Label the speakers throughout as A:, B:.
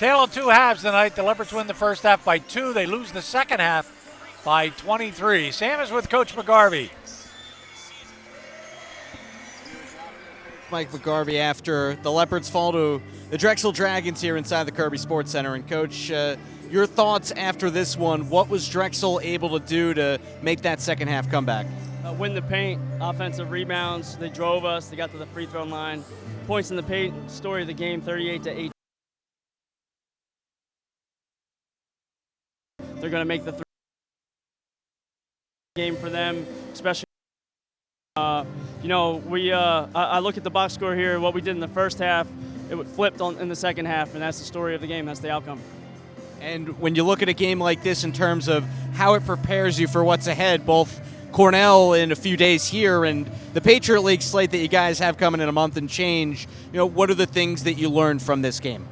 A: Tale of two halves tonight. The Leopards win the first half by 2. They lose the second half by 23. Sam is with Coach McGarvey.
B: Mike McGarvey after the Leopards fall to the Drexel Dragons here inside the Kirby Sports Center. And Coach, your thoughts after this one? What was Drexel able to do to make that second half comeback?
C: Win the paint, offensive rebounds. They drove us. They got to the free throw line. Points in the paint. Story of the game, 38-8. They're going to make the game for them, especially. I look at the box score here. What we did in the first half, it flipped in the second half, and that's the story of the game. That's the outcome.
B: And when you look at a game like this in terms of how it prepares you for what's ahead, both Cornell in a few days here and the Patriot League slate that you guys have coming in a month and change, what are the things that you learned from this game?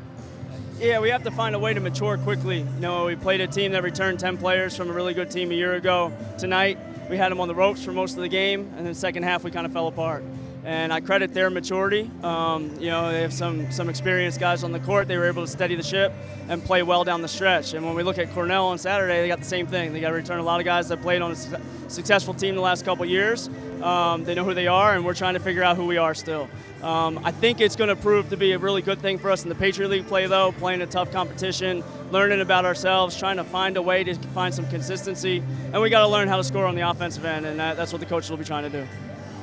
C: Yeah, we have to find a way to mature quickly. We played a team that returned 10 players from a really good team a year ago. Tonight, we had them on the ropes for most of the game, and then second half we kind of fell apart. And I credit their maturity. They have some experienced guys on the court. They were able to steady the ship and play well down the stretch. And when we look at Cornell on Saturday, they got the same thing. They got to return a lot of guys that played on a successful team the last couple years. They know who they are, and we're trying to figure out who we are still. I think it's going to prove to be a really good thing for us in the Patriot League play, though, playing a tough competition, learning about ourselves, trying to find a way to find some consistency. And we got to learn how to score on the offensive end, and that's what the coaches will be trying to do.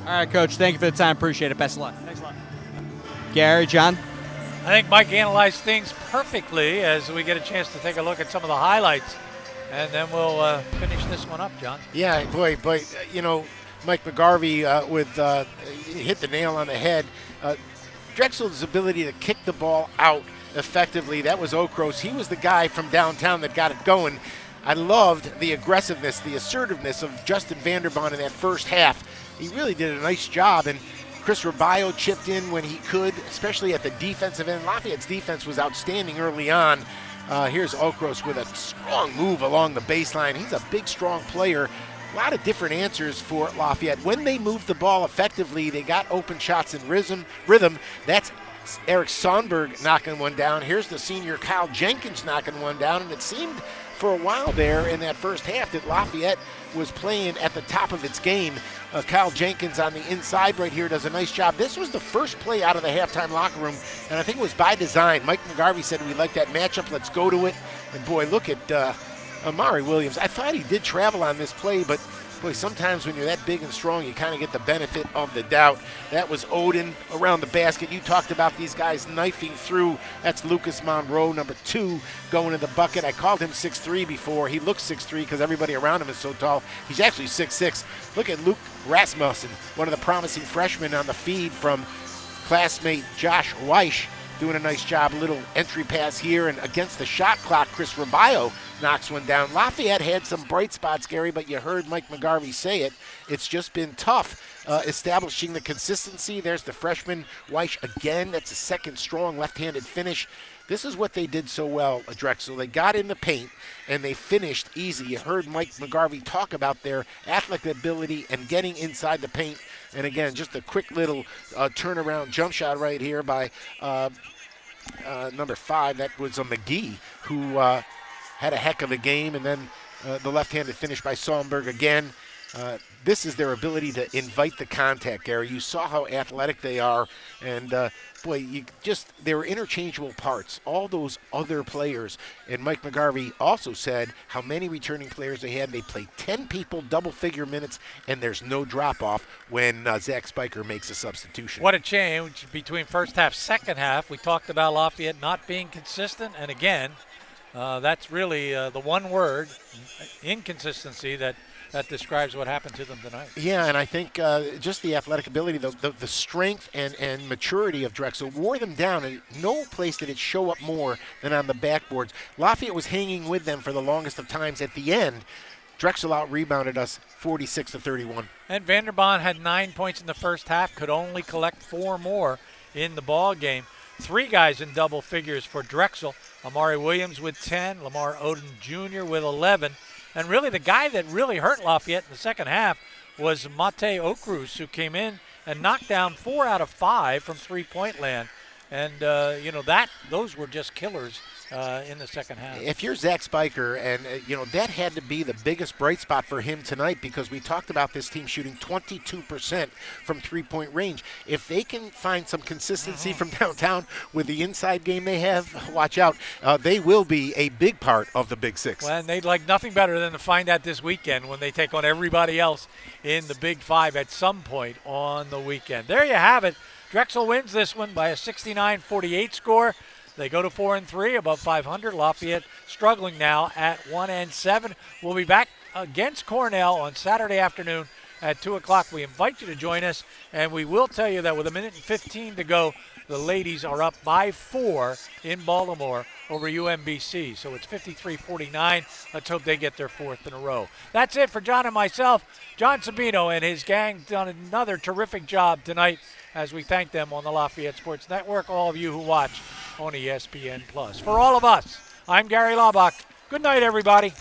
B: All right, Coach, thank you for the time. Appreciate it. Best of luck.
C: Thanks a lot.
B: Gary, John?
A: I think Mike analyzed things perfectly as we get a chance to take a look at some of the highlights, and then we'll finish this one up, John.
D: Yeah, boy, but, Mike McGarvey hit the nail on the head. Drexel's ability to kick the ball out effectively, that was Okros. He was the guy from downtown that got it going. I loved the aggressiveness, the assertiveness of Justin Vanderbond in that first half. He really did a nice job, and Chris Rubio chipped in when he could, especially at the defensive end. Lafayette's defense was outstanding early on. Here's Okros with a strong move along the baseline. He's a big, strong player. A lot of different answers for Lafayette. When they moved the ball effectively, they got open shots in rhythm. That's Eric Sonberg knocking one down. Here's the senior Kyle Jenkins knocking one down, and it seemed for a while there in that first half that Lafayette was playing at the top of its game. Kyle Jenkins on the inside right here does a nice job. This was the first play out of the halftime locker room, and I think it was by design. Mike McGarvey said, we like that matchup, let's go to it. And boy, look at Amari Williams. I thought he did travel on this play, but boy, sometimes when you're that big and strong, you kind of get the benefit of the doubt. That was Odin around the basket. You talked about these guys knifing through. That's Lucas Monroe, number 2, going to the bucket. I called him 6'3" before. He looks 6'3" because everybody around him is so tall. He's actually 6'6". Look at Luke Rasmussen, one of the promising freshmen on the feed from classmate Josh Weish, doing a nice job. A little entry pass here, and against the shot clock, Chris Rubio knocks one down. Lafayette had some bright spots, Gary, but you heard Mike McGarvey say it. It's just been tough establishing the consistency. There's the freshman, Weish again. That's a second strong left-handed finish. This is what they did so well at Drexel. They got in the paint, and they finished easy. You heard Mike McGarvey talk about their athletic ability and getting inside the paint. And again, just a quick little turnaround jump shot right here by number 5. That was a McGee, who had a heck of a game. And then the left-handed finish by Sonberg again. This is their ability to invite the contact, Gary. You saw how athletic they are, and boy, they were interchangeable parts, all those other players. And Mike McGarvey also said how many returning players they had. They played 10 people, double-figure minutes, and there's no drop-off when Zach Spiker makes a substitution.
A: What a change between first half, second half. We talked about Lafayette not being consistent, and again, that's really the one word, inconsistency, that describes what happened to them tonight.
D: Yeah, and I think just the athletic ability, the strength and maturity of Drexel wore them down. And no place did it show up more than on the backboards. Lafayette was hanging with them for the longest of times. At the end, Drexel out-rebounded us 46-31.
A: And Vanderbond had 9 points in the first half, could only collect 4 more in the ball game. 3 guys in double figures for Drexel. Amari Williams with 10, Lamar Odin Jr. with 11. And really the guy that really hurt Lafayette in the second half was Mate Okrus, who came in and knocked down 4 out of 5 from three-point land. And, those were just killers in the second half.
D: If you're Zach Spiker, and that had to be the biggest bright spot for him tonight, because we talked about this team shooting 22% from three-point range. If they can find some consistency from downtown with the inside game they have, watch out. They will be a big part of the Big Six.
A: Well, and they'd like nothing better than to find out this weekend when they take on everybody else in the Big Five at some point on the weekend. There you have it. Drexel wins this one by a 69-48 score. They go to 4-3, above 500. Lafayette struggling now at 1-7. We'll be back against Cornell on Saturday afternoon at 2 o'clock. We invite you to join us, and we will tell you that with 1:15 to go, the ladies are up by 4 in Baltimore over UMBC. So it's 53-49. Let's hope they get their 4th in a row. That's it for John and myself. John Sabino and his gang done another terrific job tonight as we thank them on the Lafayette Sports Network, all of you who watch on ESPN+. For all of us, I'm Gary Laubach. Good night, everybody.